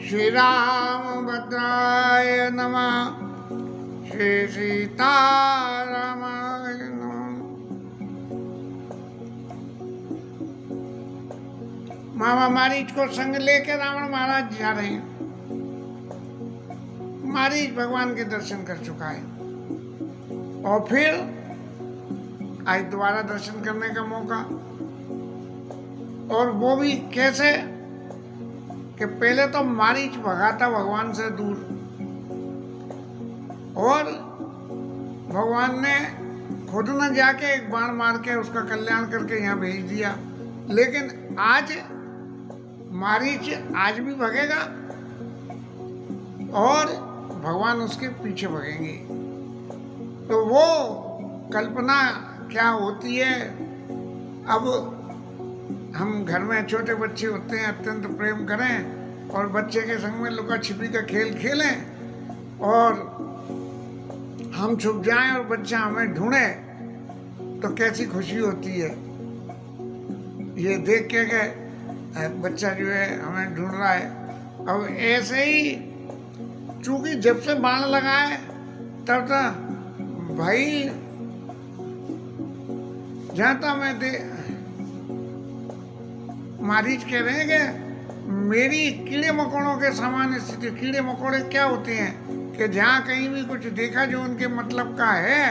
श्री राम भद्राय नमः। श्री सीतारामाय नमः। मामा मारीच को संग लेकर रावण महाराज जा रहे हैं। मारीच भगवान के दर्शन कर चुका है और फिर आज दोबारा दर्शन करने का मौका, और वो भी कैसे कि पहले तो मारीच भगाता भगवान से दूर, और भगवान ने खुद न जाके एक बाण मार के उसका कल्याण करके यहाँ भेज दिया। लेकिन आज मारीच आज भी भगेगा और भगवान उसके पीछे भगेंगे। तो वो कल्पना क्या होती है। अब हम घर में छोटे बच्चे होते हैं, अत्यंत प्रेम करें और बच्चे के संग में लुका छिपी का खेल खेलें और हम छुप जाएं और बच्चा हमें ढूंढे तो कैसी खुशी होती है ये देख के बच्चा जो है हमें ढूंढ रहा है। अब ऐसे ही चूंकि जब से बाण लगाए तब तक भाई जाता मैं मारीच कह रहे हैं कि मेरी कीड़े मकोड़ों के समान स्थिति। कीड़े मकोड़े क्या होते हैं कि जहाँ कहीं भी कुछ देखा जो उनके मतलब का है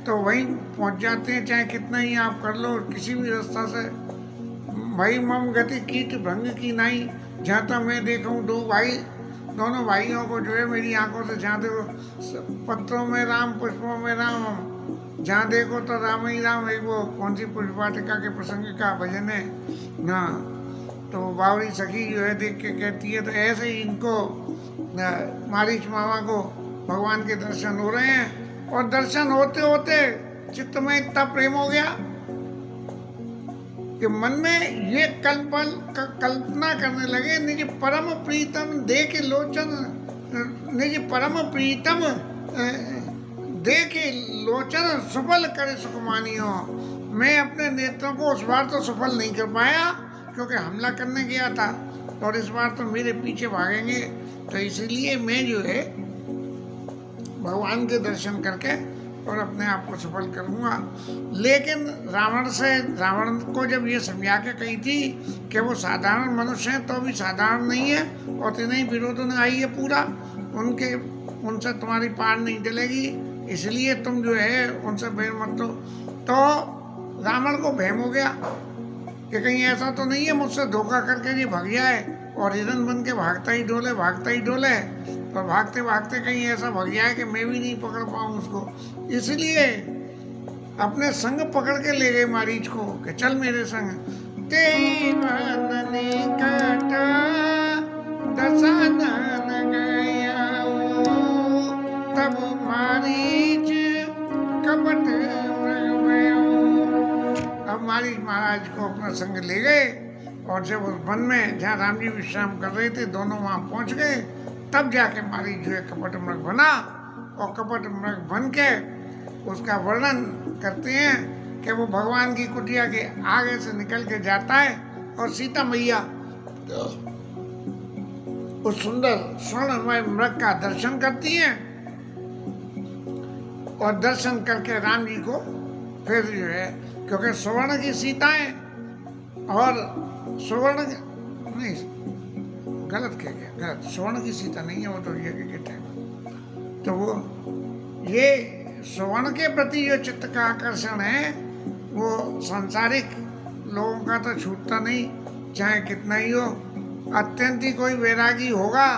तो वहीं पहुँच जाते हैं, चाहे कितना ही आप कर लो किसी भी रास्ता से। भाई मम गति कीट भंग की नहीं, जहाँ तक मैं देखूँ दोनों भाइयों को जो है मेरी आंखों से जहाँ देखो पत्रों में राम पुष्पों में राम, जहाँ देखो तो राम ही राम। एक वो कौन सी पुष्पाटिका के प्रसंग का भजन है ना, तो बावरी सखी जो है देख के कहती है। तो ऐसे ही इनको मारीच मामा को भगवान के दर्शन हो रहे हैं और दर्शन होते होते चित्त में इतना प्रेम हो गया कि मन में ये कल्पना करने लगे, निज परम प्रीतम देख लोचन, निज परम प्रीतम देख लोचन सुफल करे सुखमानियो। मैं अपने नेत्रों को उस बार तो सफल नहीं कर पाया क्योंकि हमला करने गया था और इस बार तो मेरे पीछे भागेंगे, तो इसीलिए मैं जो है भगवान के दर्शन करके और अपने आप को सफल करूँगा। लेकिन रावण को जब ये समझा के कही थी कि वो साधारण मनुष्य हैं तो भी साधारण नहीं है और इतने ही विरोध में आई है पूरा, उनसे तुम्हारी पार नहीं चलेगी, इसलिए तुम जो है उनसे बैर मत लो। तो रावण को भ्रम हो गया कि कहीं ऐसा तो नहीं है मुझसे धोखा करके ये भाग जाए और हिरन बन के भागता ही डोले और भागते भागते कहीं ऐसा भाग जाए कि मैं भी नहीं पकड़ पाऊँ उसको। इसलिए अपने संग पकड़ के ले गए मारीच को कि चल मेरे संग। तब मारीच कपट। अब मारीच महाराज को अपना संग ले गए और जब उस वन में जहाँ राम जी विश्राम कर रहे थे दोनों वहाँ पहुँच गए, तब जाके मारीच जो है कपट मृग बना और कपट मृग बन के उसका वर्णन करते हैं कि वो भगवान की कुटिया के आगे से निकल के जाता है और सीता मैया उस सुंदर स्वर्णमय मृग का दर्शन करती हैं और दर्शन करके राम जी को फिर जो है, क्योंकि स्वर्ण की सीता है और स्वर्ण नहीं, गलत कह गया, गलत, स्वर्ण की सीता नहीं है वो तो ये के टाइम। तो वो ये स्वर्ण के प्रति जो चित्त का आकर्षण है वो सांसारिक लोगों का तो छूटता नहीं, चाहे कितना ही हो। अत्यंत ही कोई वैरागी होगा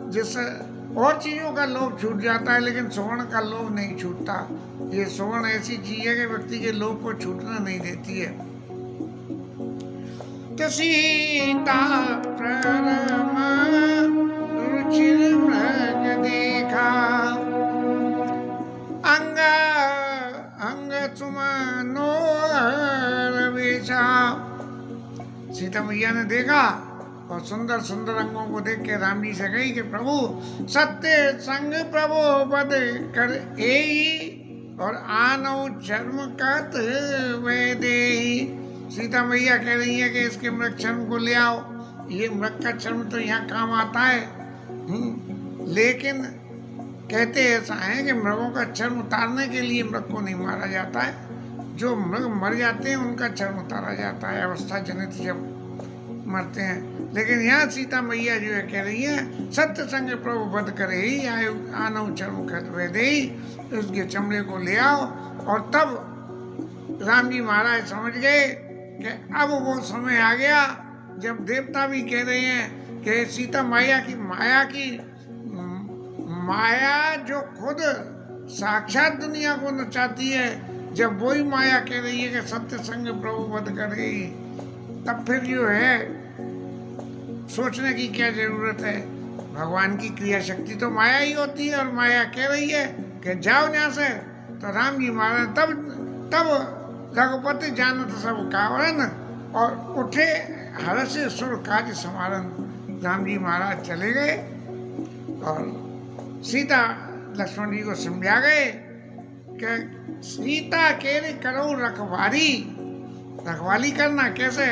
जिससे और चीज़ों का लोभ छूट जाता है, लेकिन स्वर्ण का लोभ नहीं छूटता। ये स्वर्ण ऐसी चीज है कि व्यक्ति के लोभ को छूटना नहीं देती है। तो सीता परम रुचिर मृग देखा, अंग अंग सुमनो रवेशा। सीता मैया ने देखा और सुंदर सुंदर अंगों को देख के राम जी से कही कि प्रभु सत्य संग प्रभु पद कर एई और आनौ चर्म कत वे देहि। सीता मैया कह रही है कि इसके मृग चर्म को ले आओ, ये मृग का चर्म तो यहाँ काम आता है लेकिन कहते ऐसा है कि मृगों का चर्म उतारने के लिए मृग को नहीं मारा जाता है। जो मृग मर जाते हैं उनका चर्म उतारा जाता है अवस्था जनित जब मरते हैं। लेकिन यहाँ सीता मैया जो है कह रही है सत्य संग प्रभु वध करे ही आनव चर्म खत वे दे, उसके चमड़े को ले आओ। और तब राम जी महाराज समझ गए कि अब वो समय आ गया जब देवता भी कह रहे हैं कि सीता माया जो खुद साक्षात दुनिया को नचाती है, जब वही माया कह रही है कि सत्य संग प्रभु वध करे, तब फिर जो है सोचने की क्या जरूरत है। भगवान की क्रिया शक्ति तो माया ही होती है और माया कह रही है कि जाओ यहाँ से। तो राम जी महाराज तब रघुपति जानत सब कावरन और उठे हर्ष सुर काज समारन। राम जी महाराज चले गए और सीता लक्ष्मण जी को समझा गए कि सीता के करो रखवाली करना कैसे,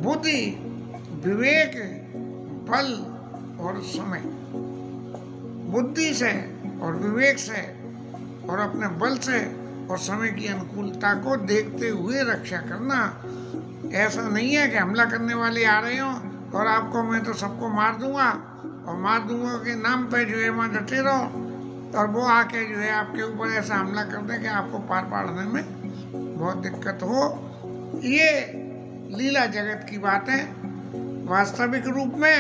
बुद्धि विवेक बल और समय, बुद्धि से और विवेक से और अपने बल से और समय की अनुकूलता को देखते हुए रक्षा करना। ऐसा नहीं है कि हमला करने वाले आ रहे हो और आपको मैं तो सबको मार दूंगा और मार दूंगा के नाम पे जो है वहाँ डटे रहो और वो आके जो है आपके ऊपर ऐसा हमला कर दे कि आपको पार पाड़ने में बहुत दिक्कत हो। ये लीला जगत की बात है। वास्तविक रूप में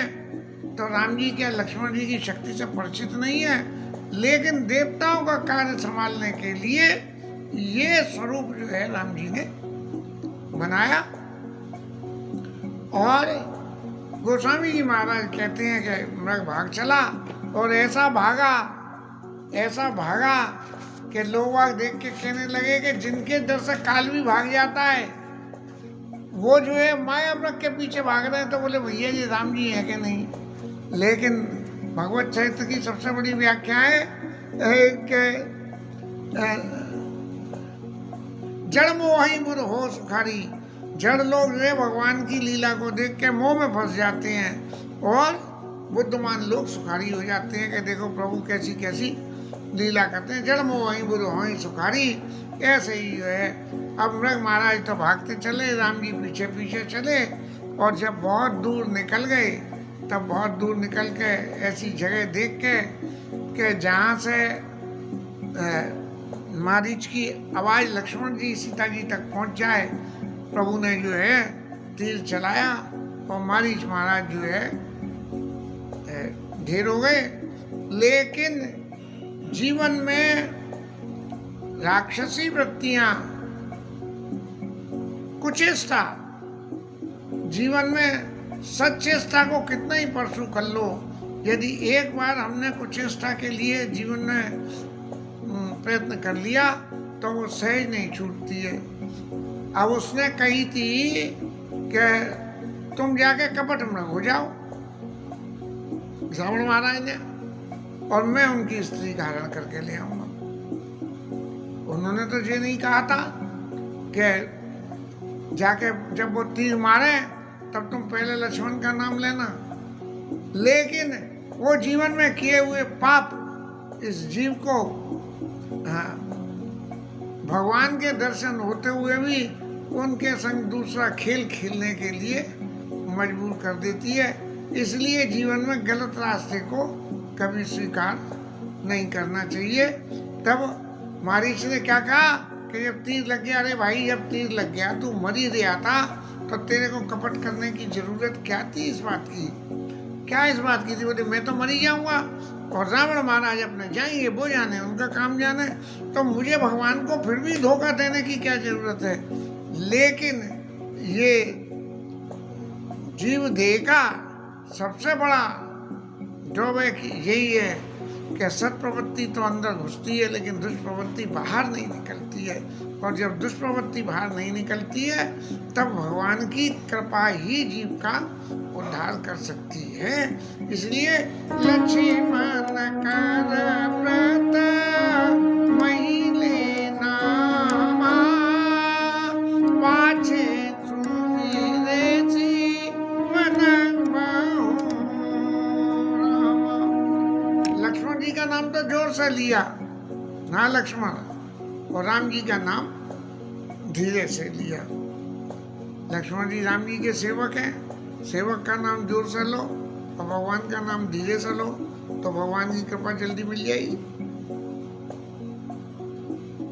तो राम जी क्या लक्ष्मण जी की शक्ति से परिचित नहीं है, लेकिन देवताओं का कार्य संभालने के लिए ये स्वरूप जो है राम जी ने बनाया। और गोस्वामी जी महाराज कहते हैं कि मृग भाग चला और ऐसा भागा कि लोग देख के कहने लगे कि जिनके डर से काल भी भाग जाता है वो जो है माया मृग के पीछे भाग रहे हैं। तो बोले भैया जी राम जी है कि नहीं। लेकिन भगवत चरित्र की सबसे बड़ी व्याख्या है कि जड़ मोहि बुर हो सुखारी, जड़ लोग जो है भगवान की लीला को देख के मोह में फंस जाते हैं और बुद्धिमान लोग सुखारी हो जाते हैं कि देखो प्रभु कैसी कैसी लीला करते हैं। जड़ मोहि बुर हो सुखारी, ऐसे ही जो है। अब मृग महाराज तो भागते चले, राम जी पीछे पीछे चले और जब बहुत दूर निकल गए तब बहुत दूर निकल के ऐसी जगह देख के कि जहाँ से मारीच की आवाज़ लक्ष्मण जी सीता जी तक पहुँच जाए, प्रभु ने जो है तीर चलाया और मारीच महाराज जो है ढेर हो गए। लेकिन जीवन में राक्षसी वृत्तियां, कुचेष्टा, जीवन में सच्चेष्टा को कितना ही परसू कर लो, यदि एक बार हमने कुचेष्टा के लिए जीवन में प्रयत्न कर लिया तो वो सहज नहीं छूटती है। अब उसने कही थी कि तुम जाके कपट मृग हो जाओ, रावण महाराज ने, और मैं उनकी स्त्री का हरण करके ले आऊंगा। उन्होंने तो ये नहीं कहा था कि जाके जब वो तीर मारे तब तुम पहले लक्ष्मण का नाम लेना। लेकिन वो जीवन में किए हुए पाप इस जीव को भगवान के दर्शन होते हुए भी उनके संग दूसरा खेल खेलने के लिए मजबूर कर देती है। इसलिए जीवन में गलत रास्ते को कभी स्वीकार नहीं करना चाहिए। तब मारीच ने क्या कहा कि जब तीर लग गया, अरे भाई जब तीर लग गया तू मर ही रहा था तो तेरे को कपट करने की जरूरत क्या थी इस बात की, क्या इस बात की थी। बोले मैं तो मर ही जाऊंगा और रावण महाराज अपने जाएंगे, वो जाने, उनका काम जाने, तो मुझे भगवान को फिर भी धोखा देने की क्या जरूरत है। लेकिन ये जीव देह का सबसे बड़ा ड्रॉबैक यही है कि सत्प्रवृत्ति तो अंदर घुसती है लेकिन दुष्प्रवृत्ति बाहर नहीं निकलती है। और जब दुष्प्रवृत्ति बाहर नहीं निकलती है तब भगवान की कृपा ही जीव का उद्धार कर सकती है। इसलिए लक्ष्मण कर व्रत महिले नामा, पाछे सुमिरे सी मन बहु रामा। जोर से लिया ना लक्ष्मण, और राम जी का नाम धीरे से लिया। लक्ष्मण जी राम जी के सेवक हैं, सेवक का नाम जोर से लो और भगवान का नाम धीरे से लो तो भगवान की कृपा जल्दी मिल जाएगी।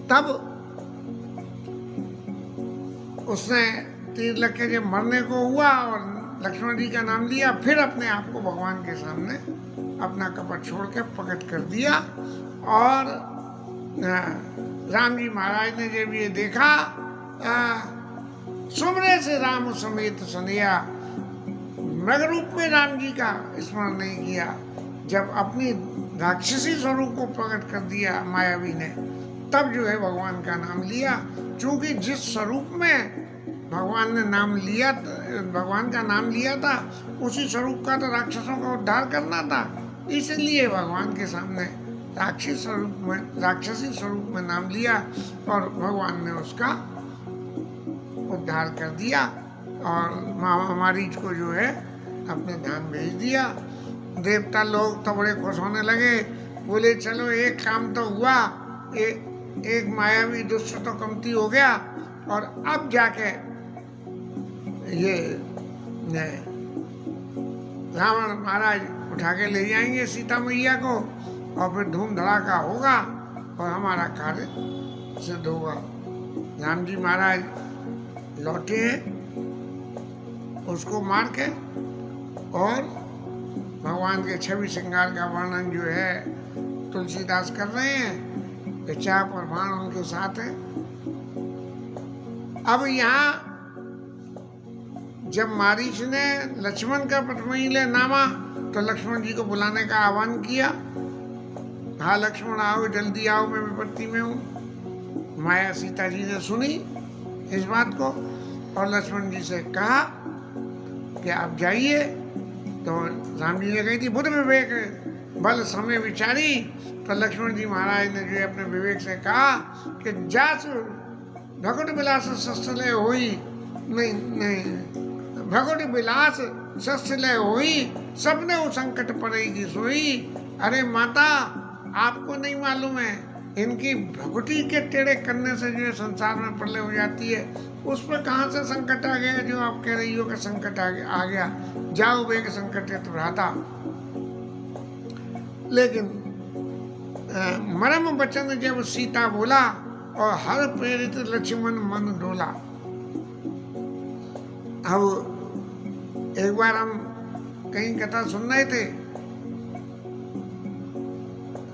तब उसने तीर लग के जब मरने को हुआ और लक्ष्मण जी का नाम लिया, फिर अपने आप को भगवान के सामने अपना कपट छोड़ के प्रकट कर दिया। और राम जी महाराज ने जब ये देखा, सुमरे से राम समेत सुनिया, मृग रूप में राम जी का स्मरण नहीं किया। जब अपनी राक्षसी स्वरूप को प्रकट कर दिया मायावी ने, तब जो है भगवान का नाम लिया। क्योंकि जिस स्वरूप में भगवान ने नाम लिया, भगवान का नाम लिया था, उसी स्वरूप का तो राक्षसों का उद्धार करना था। इसलिए भगवान के सामने राक्षसी स्वरूप में नाम लिया और भगवान ने उसका उद्धार कर दिया और मारीच को जो है अपने धाम भेज दिया। देवता लोग तो बड़े खुश होने लगे, बोले चलो एक काम तो हुआ, एक मायावी दुष्ट तो कमती हो गया, और अब जाके ये रावण महाराज उठा के ले जाएंगे सीता मैया को और फिर धूम धड़ाका होगा और हमारा कार्य सिद्ध होगा। राम जी महाराज लौटे हैं उसको मार के, और भगवान के छवि श्रृंगार का वर्णन जो है तुलसीदास कर रहे हैं। चाप और बाण उनके साथ है। अब यहाँ जब मारीच ने लक्ष्मण का पटमहीले नामा तो लक्ष्मण जी को बुलाने का आह्वान किया। हाँ लक्ष्मण आओ, जल्दी आओ, मैं विपत्ति में हूँ। माया सीता जी ने सुनी इस बात को और लक्ष्मण जी से कहा कि आप जाइए। तो राम जी ने कही थी बुद्ध विवेक बल समय विचारी, तो लक्ष्मण जी महाराज ने जो अपने विवेक से कहा कि जास भगुट विलास सस्ले होई, नहीं भगुट विलास सस्ले होई, सबने वो संकट पड़ेगी सोई। अरे माता, आपको नहीं मालूम है इनकी भगुटी के टेढ़े करने से जो है संसार में प्रलय हो जाती है। उस पर कहाँ से संकट आ गया जो आप कह रही हो कि संकट आ गया। जाओ बेग संकट है भ्राता। लेकिन मरम वचन जब सीता बोला और हर प्रेरित लक्ष्मण मन डोला। अब एक बार हम कहीं कथा सुन रहे थे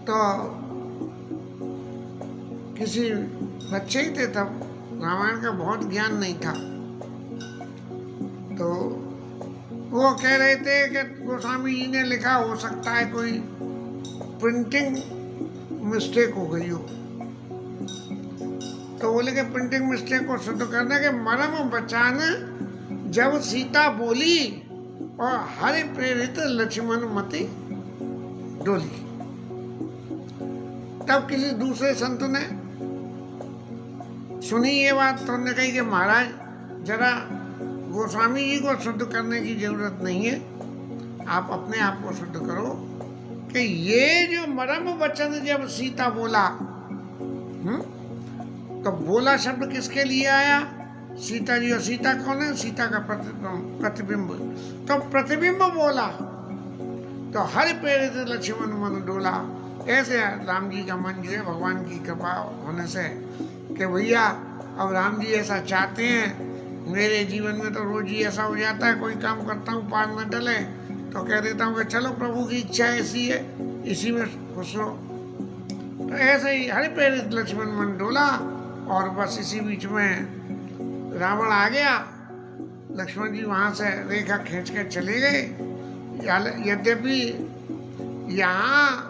तो किसी बच्चे ही थे, तब रामायण का बहुत ज्ञान नहीं था, तो वो कह रहे थे कि गोस्वामी जी ने लिखा, हो सकता है कोई प्रिंटिंग मिस्टेक हो गई हो। तो बोले कि प्रिंटिंग मिस्टेक को शुद्ध करने के मरम बचान जब सीता बोली और हरि प्रेरित लक्ष्मण मति डोली। तब किसी दूसरे संत ने सुनी ये बात तो उन्होंने कही कि महाराज जरा गोस्वामी जी को शुद्ध करने की जरूरत नहीं है, आप अपने आप को शुद्ध करो कि ये जो मरम वचन जब सीता बोला, तो बोला शब्द किसके लिए आया? सीता जी। और सीता कौन है? सीता का प्रतिबिंब। तो प्रतिबिंब बोला तो हर प्रेरित लक्ष्मण मन डोला। ऐसे राम जी का मन जो है भगवान की कृपा होने से कि भैया अब राम जी ऐसा चाहते हैं। मेरे जीवन में तो रोज ही ऐसा हो जाता है, कोई काम करता हूँ पार न डले तो कह देता हूँ कि चलो प्रभु की इच्छा ऐसी है, इसी में खुश हो। तो ऐसे ही हरि प्रेरित लक्ष्मण मन डोला और बस इसी बीच में रावण आ गया। लक्ष्मण जी वहाँ से रेखा खींच के चले गए। यद्यपि यहाँ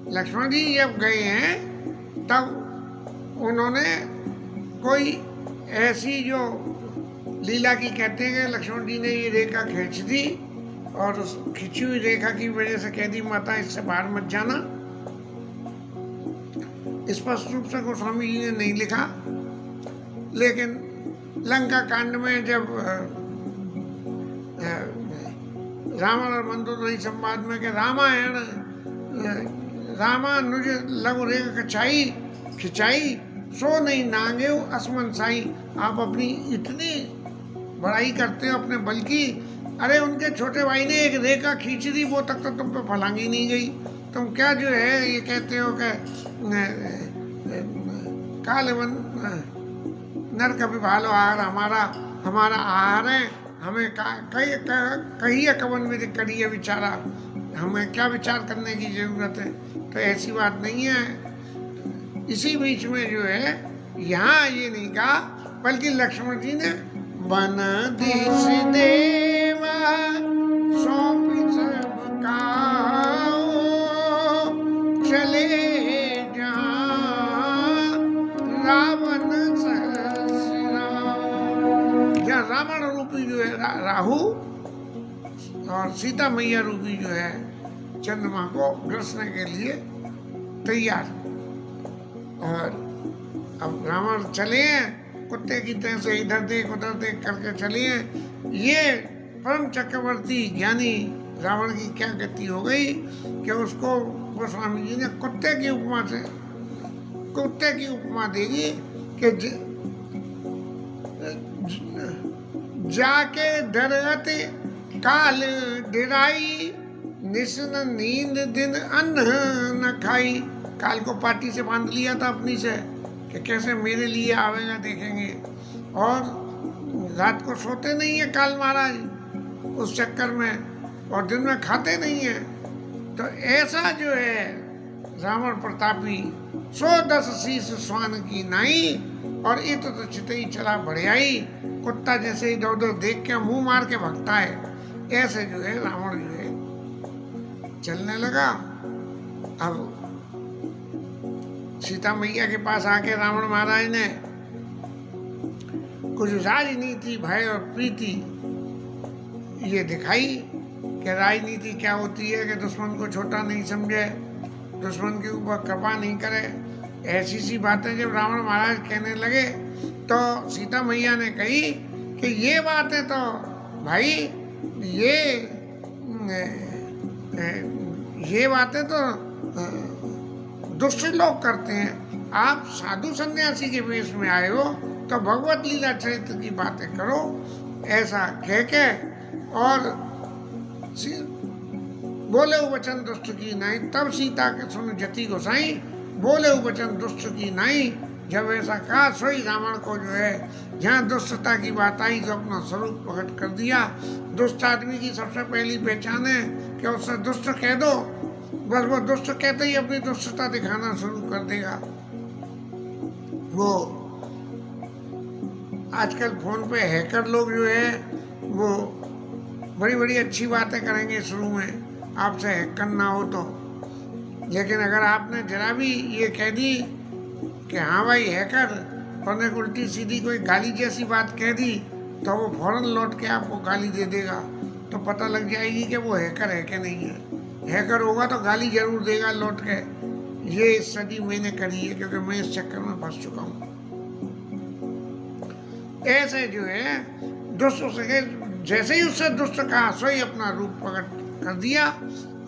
लक्ष्मण जी जब गए हैं तब उन्होंने कोई ऐसी जो लीला की कहते हैं कि लक्ष्मण जी ने ये रेखा खींच दी और उस खिंची हुई रेखा की वजह से कह दी माता इससे बाहर मत जाना। स्पष्ट रूप से गोस्वामी जी ने नहीं लिखा, लेकिन लंका कांड में जब रावण और मंदोदरी संवाद में कि रामानुज लघु रेख कछाई खिंचाई, सो नहीं नांगे असमन साई। आप अपनी इतनी बड़ाई करते हो अपने बल की, अरे उनके छोटे भाई ने एक रेखा खींच दी, वो तक तो तुम पे फलांगी नहीं गई। तुम क्या जो है ये कहते हो कि कालवन नर कभी भालो आहार हमारा आहार है, हमें कहिए कवन में करिए विचारा, हमें क्या विचार करने की जरूरत है। तो ऐसी बात नहीं है। इसी बीच में जो है यहाँ ये नहीं कहा, बल्कि लक्ष्मण जी ने बन दिस देवा सौंपी सब काओ, चले जहाँ रावण जहाँ रावण रूपी जो है राहु और सीता मैया रूपी जो है चंद्रमा को ग्रसने के लिए तैयार। और अब रावण चले हैं कुत्ते की तरह से, इधर देख उधर देख करके चले हैं। ये परम चक्रवर्ती ज्ञानी रावण की क्या गति हो गई कि उसको गोस्वामी जी ने कुत्ते की उपमा देगी कि जाके डरत काल डिराई, निशन नींद दिन अन्न न खाई। काल को पार्टी से बांध लिया था अपनी से कि कैसे मेरे लिए आवेगा देखेंगे, और रात को सोते नहीं है काल महाराज उस चक्कर में, और दिन में खाते नहीं है। तो ऐसा जो है रावण प्रतापी 110 शीश स्वान की नाई, और ये तो चितई चला बढ़ियाई, कुत्ता जैसे इधर उधर देख के मुंह मार के भगता है। ऐसे जो है रावण जो है चलने लगा। अब सीता मैया के पास आके रावण महाराज ने कुछ राजनीति भय और प्रीति ये दिखाई कि राजनीति क्या होती है, कि दुश्मन को छोटा नहीं समझे, दुश्मन के ऊपर कृपा नहीं करे। ऐसी सी बातें जब रावण महाराज कहने लगे तो सीता मैया ने कही कि ये बातें तो भाई ये बातें तो दुष्ट लोग करते हैं। आप साधु सन्यासी के वेश में आए हो तो भगवत लीला चरित्र की बातें करो। ऐसा कह के और बोले वचन दुष्ट की नाई, तब सीता के सुन जति गोसाई, बोले वचन दुष्ट की नाई। जब ऐसा कहा सोई रावण को जो है जहाँ दुष्टता की बात आई तो अपना स्वरूप प्रकट कर दिया। दुष्ट आदमी की सबसे पहली पहचान है कि उससे दुष्ट कह दो, बस वो दुष्ट कहते ही अपनी दुष्टता दिखाना शुरू कर देगा। वो आजकल फोन पे हैकर लोग जो है वो बड़ी बड़ी अच्छी बातें करेंगे शुरू में, आपसे हैक करना हो तो, लेकिन अगर आपने जरा भी ये कह दी कि हाँ भाई हैकर, और ने उल्टी सीधी कोई गाली जैसी बात कह दी तो वो फौरन लौट के आपको गाली दे देगा। तो पता लग जाएगी कि वो हैकर है कि नहीं है। हैकर होगा तो गाली जरूर देगा लौट के। ये सदी मैंने करी है क्योंकि मैं इस चक्कर में फंस चुका हूँ। ऐसे जो है दुष्ट से जैसे ही उससे दुष्ट कहा सोई अपना रूप प्रकट कर दिया,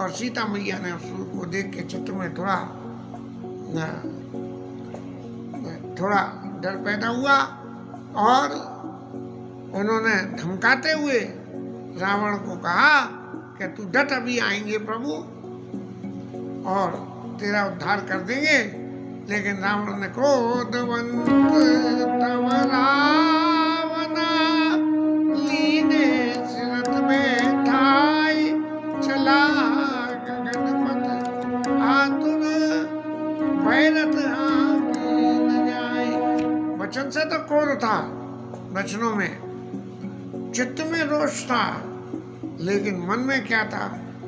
और सीता मैया ने उस रूप को देख के चित्त में थोड़ा डर पैदा हुआ, और उन्होंने धमकाते हुए रावण को कहा कि तू डट, अभी आएंगे प्रभु और तेरा उद्धार कर देंगे। लेकिन रावण ने क्रोधवंत तव रावणा, लीने सिरत में ठाई, चला गगन पथ आतुर, भैरत आंकी न जाए। वचन से तो क्रोध था, वचनों में, चित्त में रोष था, लेकिन मन में क्या था?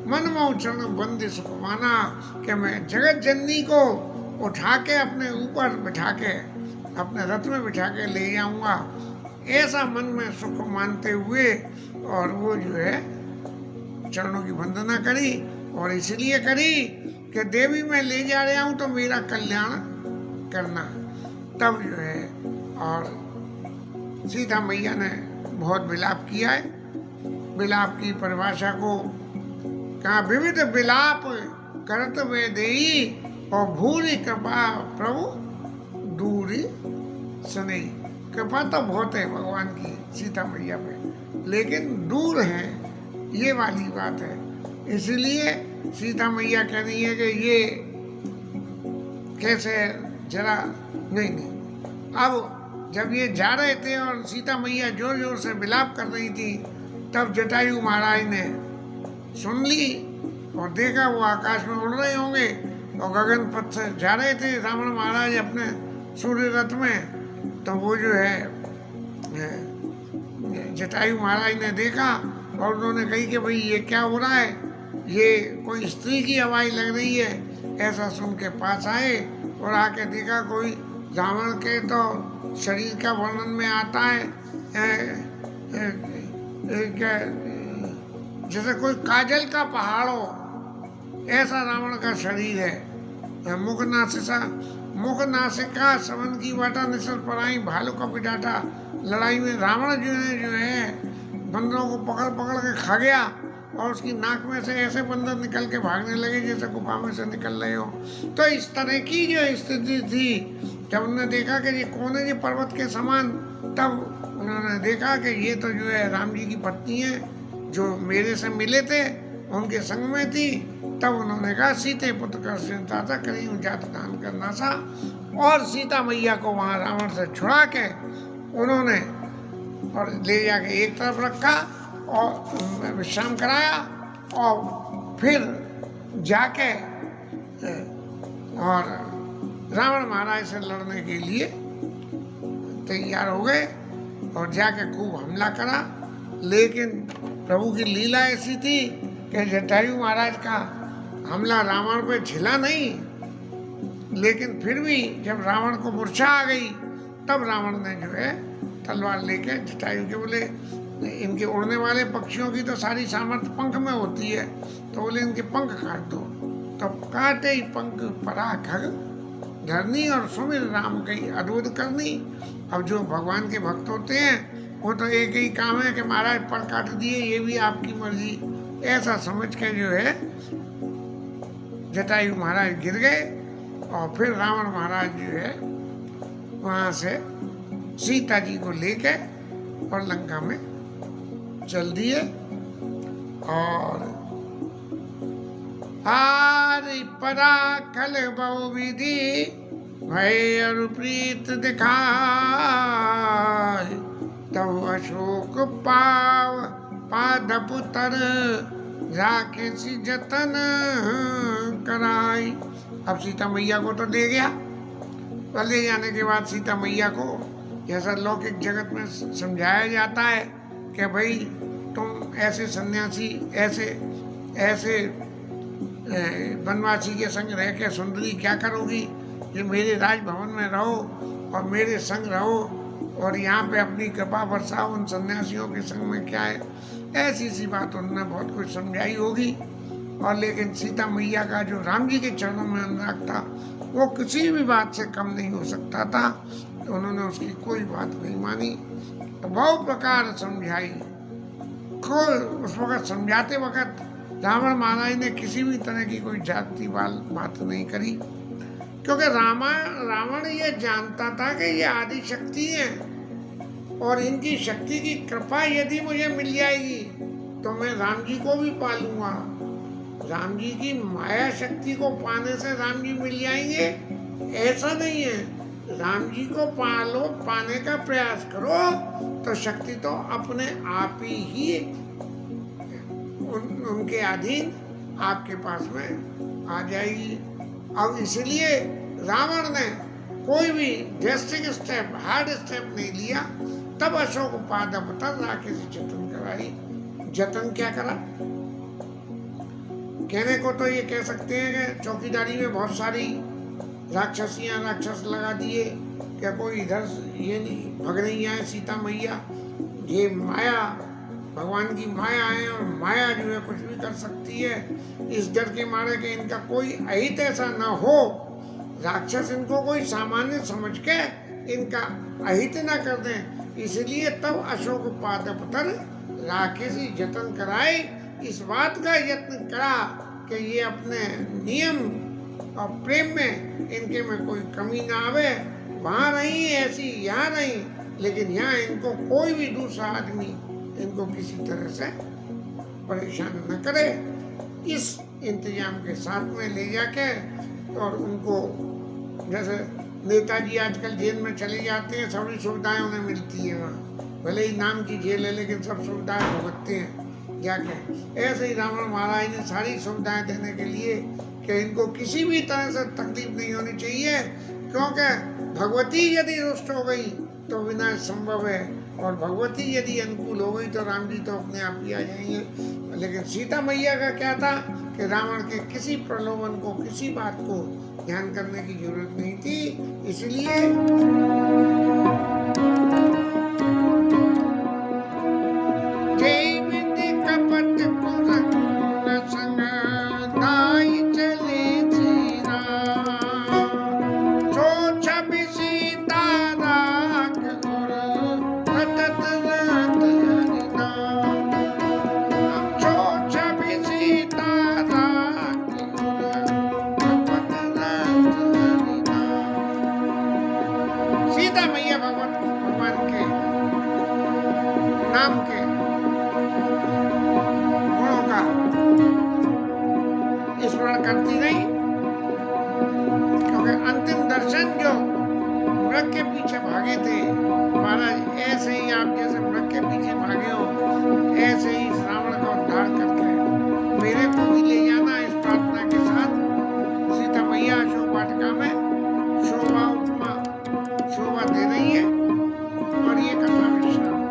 मन में चरण बंदी सुख माना कि मैं जगत जननी को उठा के अपने ऊपर बिठा के अपने रथ में बिठा के ले जाऊंगा, ऐसा मन में सुख मानते हुए, और वो जो है चरणों की वंदना करी। और इसलिए करी कि देवी मैं ले जा रहा हूँ तो मेरा कल्याण करना। तब जो है और सीता मैया ने बहुत विलाप किया है। विलाप की परिभाषा को कहा, विविध विलाप करत वैदेही और भूरी कृपा प्रभु दूरी सुनई। कृपा तो बहुत है भगवान की सीता मैया पे, लेकिन दूर है, ये वाली बात है। इसलिए सीता मैया कह रही है कि ये कैसे, जरा नहीं। अब जब ये जा रहे थे और सीता मैया जोर जोर से विलाप कर रही थी, तब जटायु महाराज ने सुन ली और देखा वो आकाश में उड़ रहे होंगे और गगन पथ से जा रहे थे रावण महाराज अपने सूर्य रथ में। तो वो जो है जटायु महाराज ने देखा और उन्होंने कही कि भाई ये क्या हो रहा है, ये कोई स्त्री की आवाज़ लग रही है। ऐसा सुन के पास आए और आके देखा कोई रावण के तो शरीर का वर्णन में आता है जैसे कोई काजल का पहाड़ हो, ऐसा रावण का शरीर है। मुख नासिका समन की वाटा निसर पराई भालू का पिटाटा। लड़ाई में रावण जो है बंदरों को पकड़ पकड़ के खा गया और उसकी नाक में से ऐसे बंदर निकल के भागने लगे जैसे गुफा में से निकल रहे हो। तो इस तरह की जो स्थिति थी, जब उन्होंने देखा कि ये कौन है, ये पर्वत के समान, तब उन्होंने देखा कि ये तो जो है राम जी की पत्नी है जो मेरे से मिले थे, उनके संग में थी। तब उन्होंने कहा सीते पुत्र का था कहीं जात दान करना था, और सीता मैया को वहाँ रावण से छुड़ा के उन्होंने और ले जाके एक तरफ रखा और विश्राम कराया, और फिर जाके और रावण महाराज से लड़ने के लिए तैयार हो गए और जाके खूब हमला करा। लेकिन प्रभु की लीला ऐसी थी कि जटायु महाराज का हमला रावण पे झिला नहीं, लेकिन फिर भी जब रावण को मूर्छा आ गई, तब रावण ने जो है तलवार लेके जटायु के बोले, इनके उड़ने वाले पक्षियों की तो सारी सामर्थ्य पंख में होती है, तो बोले इनके पंख काट दो। तब काटे ही पंख परा खग धरनी और सुमिर राम कई अद्भुत करनी। अब जो भगवान के भक्त होते हैं वो तो एक ही काम है कि महाराज पर काट दिए, ये भी आपकी मर्जी, ऐसा समझ के जो है जटायु महाराज गिर गए। और फिर रावण महाराज जो है वहाँ से सीता जी को लेके और लंका में चल दिए। और हारि परा खल बहु विधि भय अरु प्रीत दिखाय। तब अशोक पादप तर राखे सी जतन कराई। अब सीता मैया को तो ले गया, और ले जाने के बाद सीता मैया को जैसा लौकिक जगत में समझाया जाता है कि भाई तुम ऐसे सन्यासी, ऐसे वनवासी के संग रह के सुंदरी क्या करोगी, ये मेरे राजभवन में रहो और मेरे संग रहो और यहाँ पे अपनी कृपा बरसाओ, उन सन्यासियों के संग में क्या है। ऐसी सी बात उन्होंने बहुत कुछ समझाई होगी। और लेकिन सीता मैया का जो राम जी के चरणों में अनुराग था वो किसी भी बात से कम नहीं हो सकता था, तो उन्होंने उसकी कोई बात नहीं मानी। तो बहुत प्रकार समझाई, कोई उस वक्त समझाते वक्त रावण महाराज ने किसी भी तरह की कोई जाति वाल बात नहीं करी, क्योंकि रावण ये जानता था कि ये आदि शक्ति है और इनकी शक्ति की कृपा यदि मुझे मिल जाएगी तो मैं राम जी को भी पालूंगा। राम जी की माया शक्ति को पाने से राम जी मिल जाएंगे ऐसा नहीं है। राम जी को पाने का प्रयास करो तो शक्ति तो अपने आप ही उनके अधीन आपके पास में आ जाएगी। अब इसलिए रावण ने कोई भी ड्रेस्टिक स्टेप, हार्ड स्टेप नहीं लिया। तब अशोक पादप तर राखे से जतन कराई। जतन क्या करा, कहने को तो ये कह सकते हैं कि चौकीदारी में बहुत सारी राक्षस लगा दिए, क्या कोई इधर ये नहीं भग रही है सीता मैया, ये माया भगवान की माया है और माया जो है कुछ भी कर सकती है। इस डर के मारे कि इनका कोई अहित ऐसा ना हो, राक्षस इनको कोई सामान्य समझ के इनका अहित ना कर दें, इसलिए तब अशोक पादप तर राखे से जतन कराए। इस बात का यत्न करा कि ये अपने नियम और प्रेम में इनके में कोई कमी ना आवे। वहाँ रही ऐसी, यहाँ रही, लेकिन यहाँ इनको कोई भी दूसरा आदमी इनको किसी तरह से परेशान न करे। इस इंतजाम के साथ में ले जाके और उनको, जैसे नेताजी आजकल जेल में चले जाते हैं, सभी सुविधाएं उन्हें मिलती हैं वहाँ, भले ही नाम की जेल है लेकिन सब सुविधाएं भुगतते हैं जाके। ऐसे ही रावण महाराज ने सारी सुविधाएं देने के लिए कि इनको किसी भी तरह से तकलीफ नहीं होनी चाहिए, क्योंकि भगवती यदि रुष्ट हो गई तो विनाश संभव है, और भगवती यदि अनुकूल हो गई तो राम जी तो अपने आप ही आ जाएंगे। लेकिन सीता मैया का क्या था कि रावण के किसी प्रलोभन को, किसी बात को ध्यान करने की जरूरत नहीं थी। इसलिए जय विधि कपट कुरंग संग दाई चले चीरा, सोच भी सीता राख गुर रटत रात हरिना। सोच भी सीता राख गुर रटत रात हरिना। सीता मैया भगवान के नाम के गुणों का स्मरण करती रही, क्योंकि अंतिम दर्शन जो मृग के पीछे भागे थे, महाराज ऐसे ही आप जैसे मृग के पीछे भागे हो, ऐसे ही श्रावण का उद्धार करके मेरे को भी ले जाना, इस प्रार्थना के साथ सीता मैया अशोक वाटिका में शोभा उपमा शोभा दे रही है। और ये कथा विश्राम।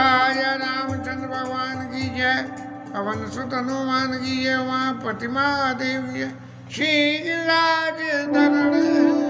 राजा रामचंद्र भगवान की जय, पवन सुत हनुमान की जय, वहाँ प्रतिमा देवी है, शीघ्र राज धरण